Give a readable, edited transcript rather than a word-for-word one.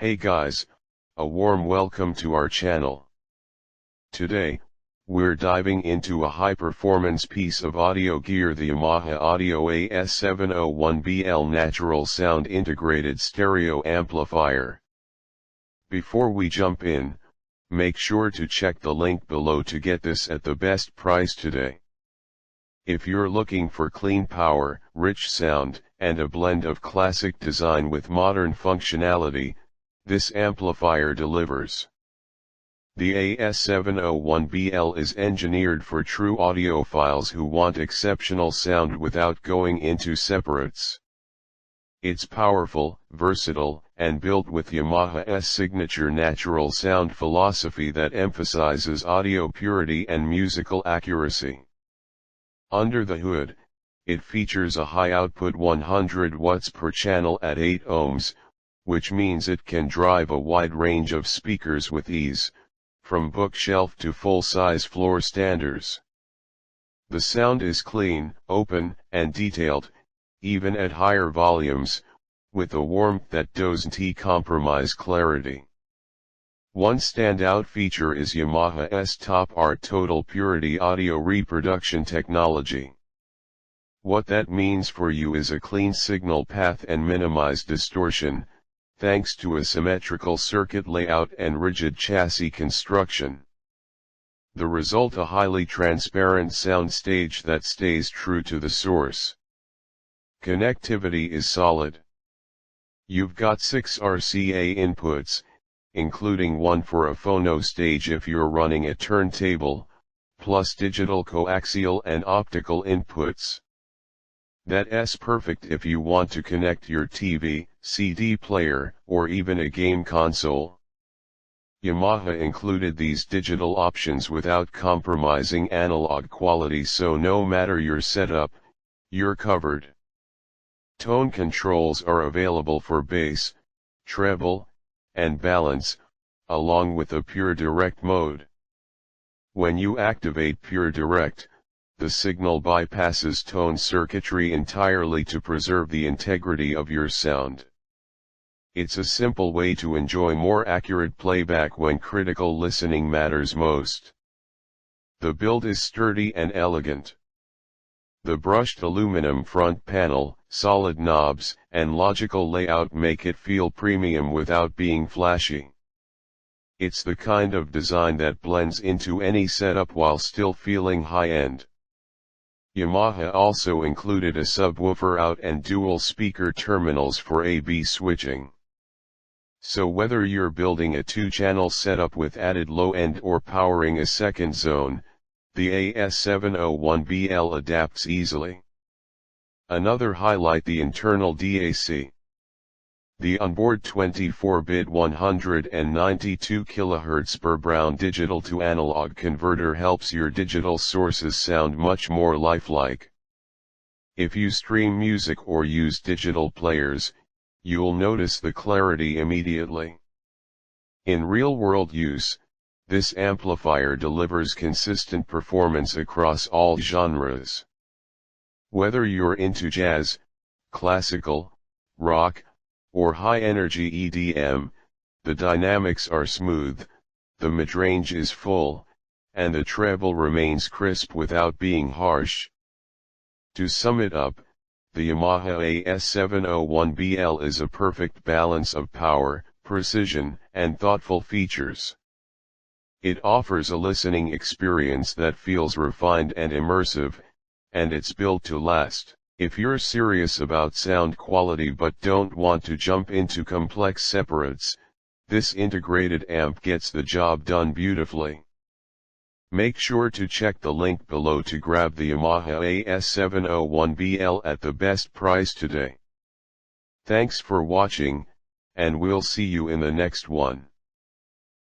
Hey guys, a warm welcome to our channel. Today, we're diving into a high-performance piece of audio gear, the Yamaha A S701BL Natural Sound Integrated Stereo Amplifier. Before we jump in, make sure to check the link below to get this at the best price today. If you're looking for clean power, rich sound, and a blend of classic design with modern functionality, this amplifier delivers. The A S701BL is engineered for true audiophiles who want exceptional sound without going into separates. It's powerful, versatile, and built with Yamaha's signature natural sound philosophy that emphasizes audio purity and musical accuracy. Under the hood, it features a high output 100 watts per channel at 8 ohms, which means it can drive a wide range of speakers with ease, from bookshelf to full-size floor standers. The sound is clean, open, and detailed, even at higher volumes, with a warmth that doesn't compromise clarity. One standout feature is Yamaha's top art total purity audio reproduction technology. What that means for you is a clean signal path and minimized distortion, thanks to a symmetrical circuit layout and rigid chassis construction. The result, a highly transparent sound stage that stays true to the source. Connectivity is solid. You've got 6 RCA inputs, including one for a phono stage if you're running a turntable, plus digital coaxial and optical inputs. That's perfect if you want to connect your TV, CD player, or even a game console. Yamaha included these digital options without compromising analog quality, so no matter your setup, you're covered. Tone controls are available for bass, treble, and balance, along with a pure direct mode. When you activate pure direct, the signal bypasses tone circuitry entirely to preserve the integrity of your sound. It's a simple way to enjoy more accurate playback when critical listening matters most. The build is sturdy and elegant. The brushed aluminum front panel, solid knobs, and logical layout make it feel premium without being flashy. It's the kind of design that blends into any setup while still feeling high-end. Yamaha also included a subwoofer out and dual speaker terminals for A/B switching. So whether you're building a 2-channel setup with added low-end or powering a second zone, the A S701BL adapts easily. Another highlight, the internal DAC. The onboard 24-bit 192 kHz per Brown digital to analog converter helps your digital sources sound much more lifelike. If you stream music or use digital players, you'll notice the clarity immediately. In real-world use, this amplifier delivers consistent performance across all genres. Whether you're into jazz, classical, rock, or high-energy EDM, the dynamics are smooth, the midrange is full, and the treble remains crisp without being harsh. To sum it up, the Yamaha A S701BL is a perfect balance of power, precision, and thoughtful features. It offers a listening experience that feels refined and immersive, and it's built to last. If you're serious about sound quality but don't want to jump into complex separates, this integrated amp gets the job done beautifully. Make sure to check the link below to grab the Yamaha A S701BL at the best price today. Thanks for watching, and we'll see you in the next one.